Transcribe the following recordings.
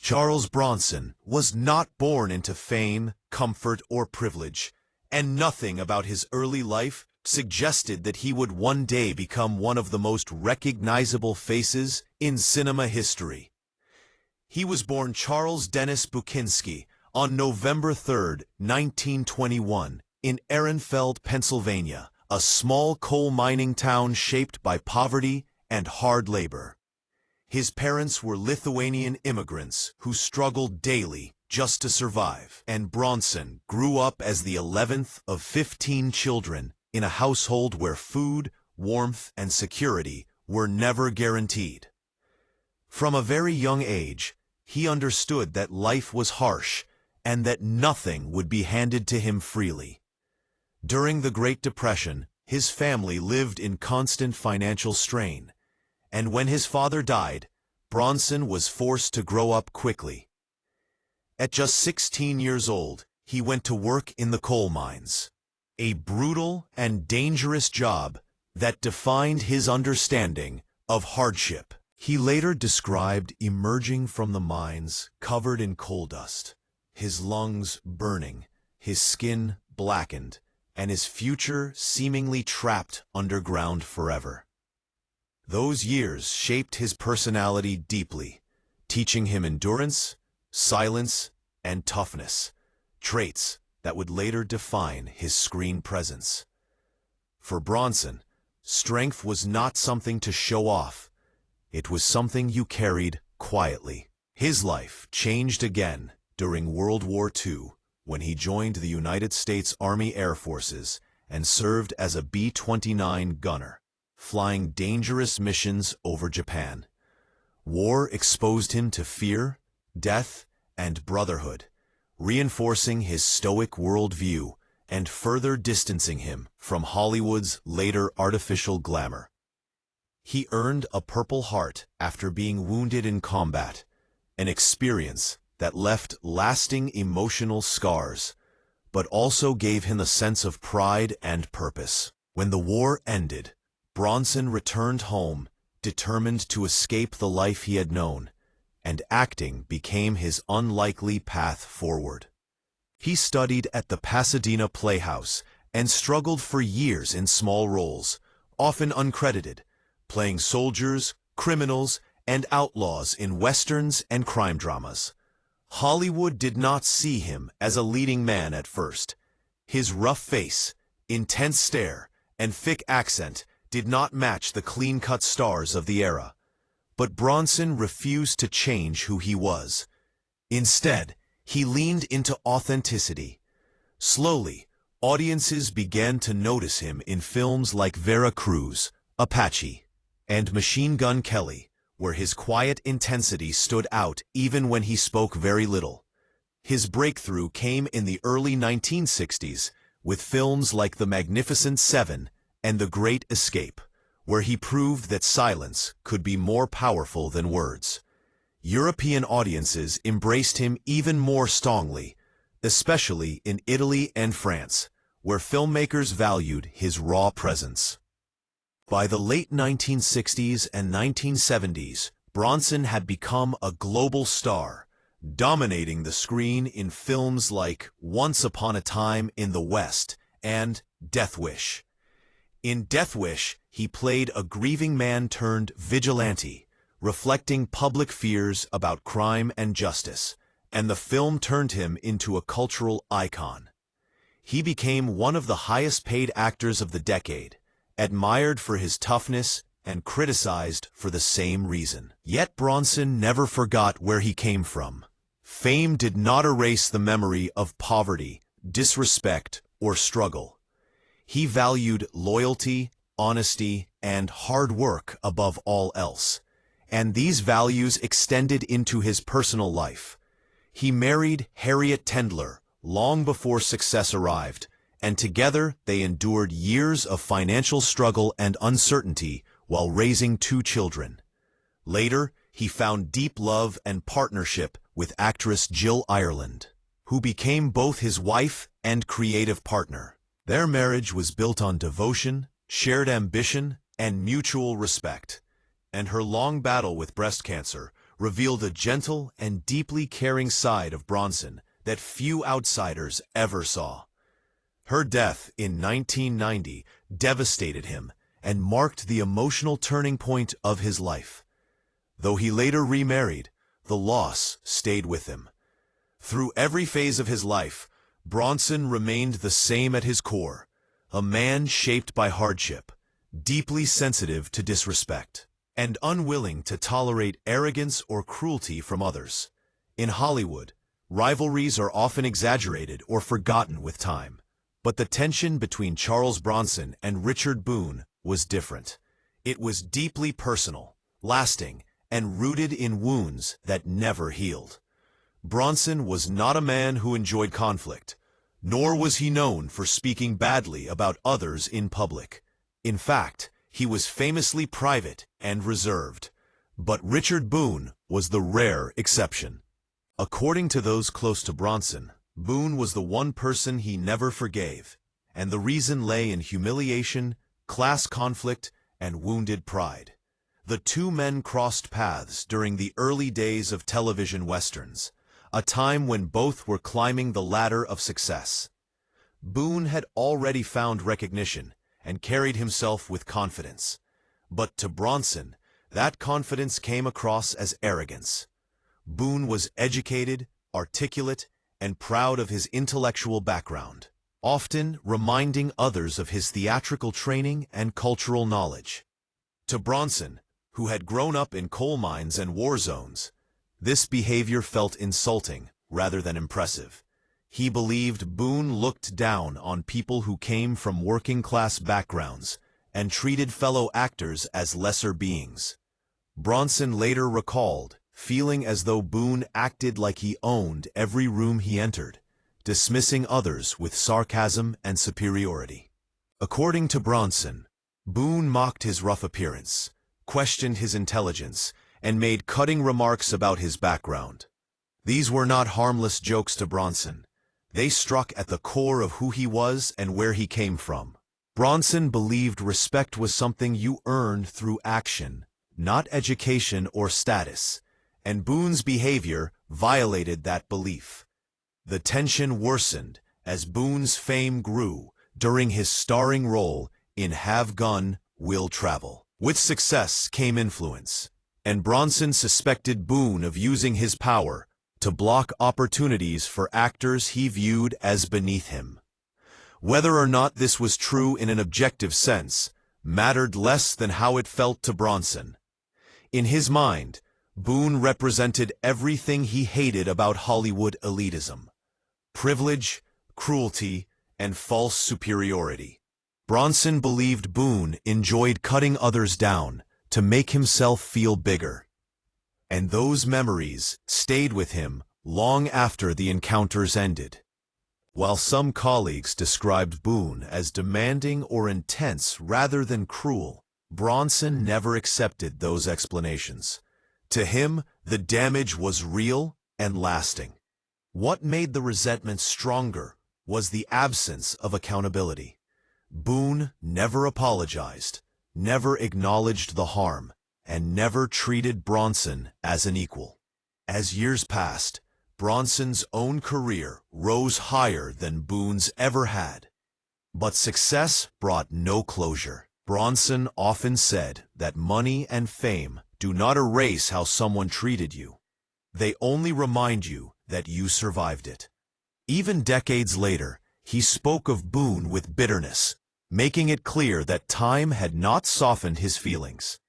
Charles Bronson was not born into fame, comfort, or privilege, and nothing about his early life suggested that he would one day become one of the most recognizable faces in cinema history. He was born Charles Dennis Bukinski on November 3, 1921, in Ehrenfeld, Pennsylvania, a small coal mining town shaped by poverty and hard labor. His parents were Lithuanian immigrants who struggled daily just to survive, and Bronson grew up as the 11th of 15 children in a household where food, warmth, and security were never guaranteed. From a very young age, he understood that life was harsh and that nothing would be handed to him freely. During the Great Depression, his family lived in constant financial strain, and when his father died, Bronson was forced to grow up quickly. At just 16 years old, he went to work in the coal mines, a brutal and dangerous job that defined his understanding of hardship. He later described emerging from the mines covered in coal dust, his lungs burning, his skin blackened, and his future seemingly trapped underground forever. Those years shaped his personality deeply, teaching him endurance, silence, and toughness, traits that would later define his screen presence. For Bronson, strength was not something to show off. It was something you carried quietly. His life changed again during World War II when he joined the United States Army Air Forces and served as a B-29 gunner, flying dangerous missions over Japan. War exposed him to fear, death, and brotherhood, reinforcing his stoic worldview and further distancing him from Hollywood's later artificial glamour. He earned a Purple Heart after being wounded in combat, an experience that left lasting emotional scars, but also gave him a sense of pride and purpose. When the war ended, Bronson returned home, determined to escape the life he had known, and acting became his unlikely path forward. He studied at the Pasadena Playhouse and struggled for years in small roles, often uncredited, playing soldiers, criminals, and outlaws in westerns and crime dramas. Hollywood did not see him as a leading man at first. His rough face, intense stare, and thick accent did not match the clean-cut stars of the era. But Bronson refused to change who he was. Instead, he leaned into authenticity. Slowly, audiences began to notice him in films like Vera Cruz, Apache, and Machine Gun Kelly, where his quiet intensity stood out even when he spoke very little. His breakthrough came in the early 1960s with films like The Magnificent Seven and The Great Escape, where he proved that silence could be more powerful than words. European audiences embraced him even more strongly, especially in Italy and France, where filmmakers valued his raw presence. By the late 1960s and 1970s, Bronson had become a global star, dominating the screen in films like Once Upon a Time in the West and Death Wish. In Death Wish, he played a grieving man turned vigilante, reflecting public fears about crime and justice, and the film turned him into a cultural icon. He became one of the highest-paid actors of the decade, admired for his toughness and criticized for the same reason. Yet Bronson never forgot where he came from. Fame did not erase the memory of poverty, disrespect, or struggle. He valued loyalty, honesty, and hard work above all else, and these values extended into his personal life. He married Harriet Tendler long before success arrived, and together they endured years of financial struggle and uncertainty while raising 2 children. Later, he found deep love and partnership with actress Jill Ireland, who became both his wife and creative partner. Their marriage was built on devotion, shared ambition, and mutual respect, and her long battle with breast cancer revealed a gentle and deeply caring side of Bronson that few outsiders ever saw. Her death in 1990 devastated him and marked the emotional turning point of his life. Though he later remarried, the loss stayed with him. Through every phase of his life, Bronson remained the same at his core, a man shaped by hardship, deeply sensitive to disrespect, and unwilling to tolerate arrogance or cruelty from others. In Hollywood, rivalries are often exaggerated or forgotten with time. But the tension between Charles Bronson and Richard Boone was different. It was deeply personal, lasting, and rooted in wounds that never healed. Bronson was not a man who enjoyed conflict, nor was he known for speaking badly about others in public. In fact, he was famously private and reserved. But Richard Boone was the rare exception. According to those close to Bronson, Boone was the one person he never forgave, and the reason lay in humiliation, class conflict, and wounded pride. The two men crossed paths during the early days of television westerns, a time when both were climbing the ladder of success. Boone had already found recognition and carried himself with confidence. But to Bronson, that confidence came across as arrogance. Boone was educated, articulate, and proud of his intellectual background, often reminding others of his theatrical training and cultural knowledge. To Bronson, who had grown up in coal mines and war zones, this behavior felt insulting rather than impressive. He believed Boone looked down on people who came from working-class backgrounds and treated fellow actors as lesser beings. Bronson later recalled feeling as though Boone acted like he owned every room he entered, dismissing others with sarcasm and superiority. According to Bronson, Boone mocked his rough appearance, questioned his intelligence, and made cutting remarks about his background. These were not harmless jokes to Bronson. They struck at the core of who he was and where he came from. Bronson believed respect was something you earned through action, not education or status, and Boone's behavior violated that belief. The tension worsened as Boone's fame grew during his starring role in Have Gun, Will Travel. With success came influence, and Bronson suspected Boone of using his power to block opportunities for actors he viewed as beneath him. Whether or not this was true in an objective sense mattered less than how it felt to Bronson. In his mind, Boone represented everything he hated about Hollywood elitism: privilege, cruelty, and false superiority. Bronson believed Boone enjoyed cutting others down to make himself feel bigger. And those memories stayed with him long after the encounters ended. While some colleagues described Boone as demanding or intense rather than cruel, Bronson never accepted those explanations. To him, the damage was real and lasting. What made the resentment stronger was the absence of accountability. Boone never apologized, never acknowledged the harm, and never treated Bronson as an equal. As years passed, Bronson's own career rose higher than Boone's ever had. But success brought no closure. Bronson often said that money and fame do not erase how someone treated you. They only remind you that you survived it. Even decades later, he spoke of Boone with bitterness, making it clear that time had not softened his feelings.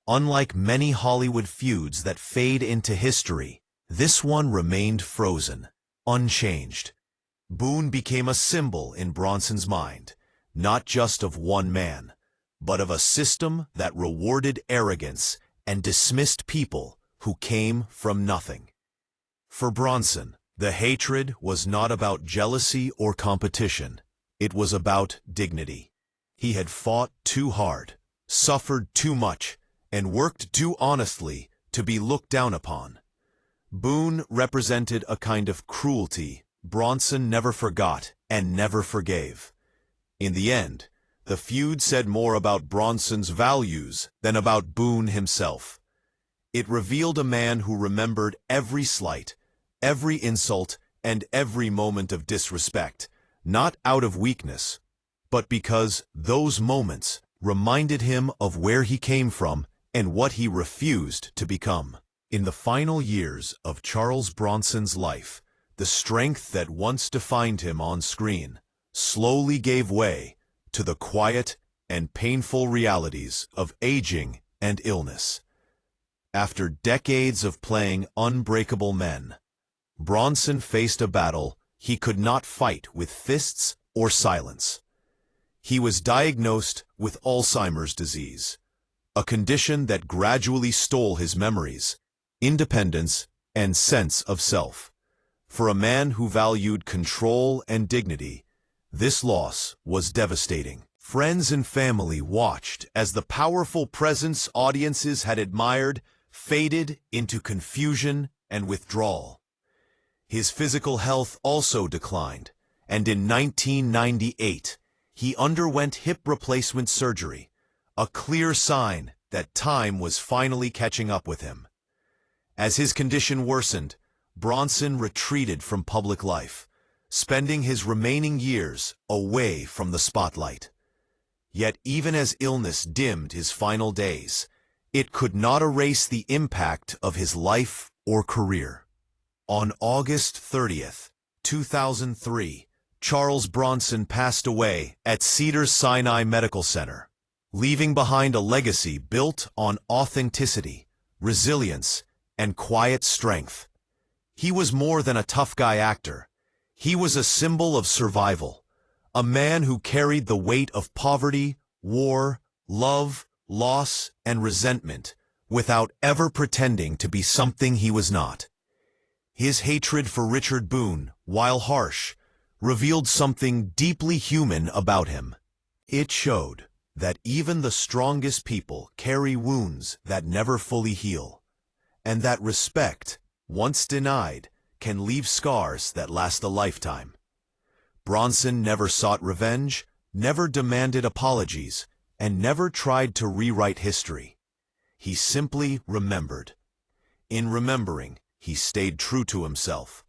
Unlike many Hollywood feuds that fade into history, this one remained frozen, unchanged. Boone became a symbol in Bronson's mind, not just of one man, but of a system that rewarded arrogance and dismissed people who came from nothing. For Bronson, the hatred was not about jealousy or competition. It was about dignity. He had fought too hard, suffered too much, and worked too honestly to be looked down upon. Boone represented a kind of cruelty Bronson never forgot and never forgave. In the end, the feud said more about Bronson's values than about Boone himself. It revealed a man who remembered every slight, every insult, and every moment of disrespect, not out of weakness, but because those moments reminded him of where he came from and what he refused to become. In the final years of Charles Bronson's life, the strength that once defined him on screen slowly gave way to the quiet and painful realities of aging and illness. After decades of playing unbreakable men, Bronson faced a battle he could not fight with fists or silence. He was diagnosed with Alzheimer's disease, a condition that gradually stole his memories, independence, and sense of self. For a man who valued control and dignity, this loss was devastating. Friends and family watched as the powerful presence audiences had admired faded into confusion and withdrawal. His physical health also declined, and in 1998, he underwent hip replacement surgery, a clear sign that time was finally catching up with him. As his condition worsened, Bronson retreated from public life, spending his remaining years away from the spotlight. Yet even as illness dimmed his final days, it could not erase the impact of his life or career. On August 30th, 2003, Charles Bronson passed away at Cedars-Sinai Medical Center, leaving behind a legacy built on authenticity, resilience, and quiet strength. He was more than a tough guy actor. He was a symbol of survival, a man who carried the weight of poverty, war, love, loss, and resentment without ever pretending to be something he was not. His hatred for Richard Boone, while harsh, revealed something deeply human about him. It showed that even the strongest people carry wounds that never fully heal, and that respect, once denied, can leave scars that last a lifetime. Bronson never sought revenge, never demanded apologies, and never tried to rewrite history. He simply remembered. In remembering, he stayed true to himself.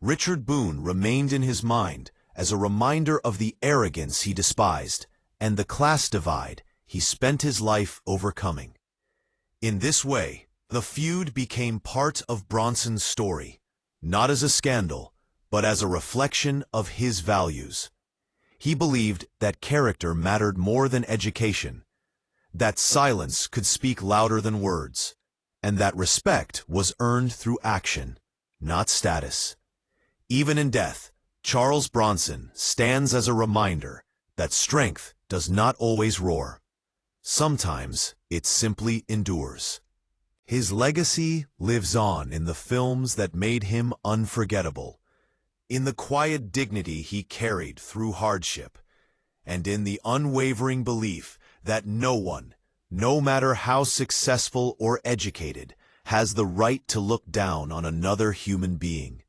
Richard Boone remained in his mind as a reminder of the arrogance he despised and the class divide he spent his life overcoming. In this way, the feud became part of Bronson's story, not as a scandal, but as a reflection of his values. He believed that character mattered more than education, that silence could speak louder than words, and that respect was earned through action, not status. Even in death, Charles Bronson stands as a reminder that strength does not always roar. Sometimes it simply endures. His legacy lives on in the films that made him unforgettable, in the quiet dignity he carried through hardship, and in the unwavering belief that no one, no matter how successful or educated, has the right to look down on another human being.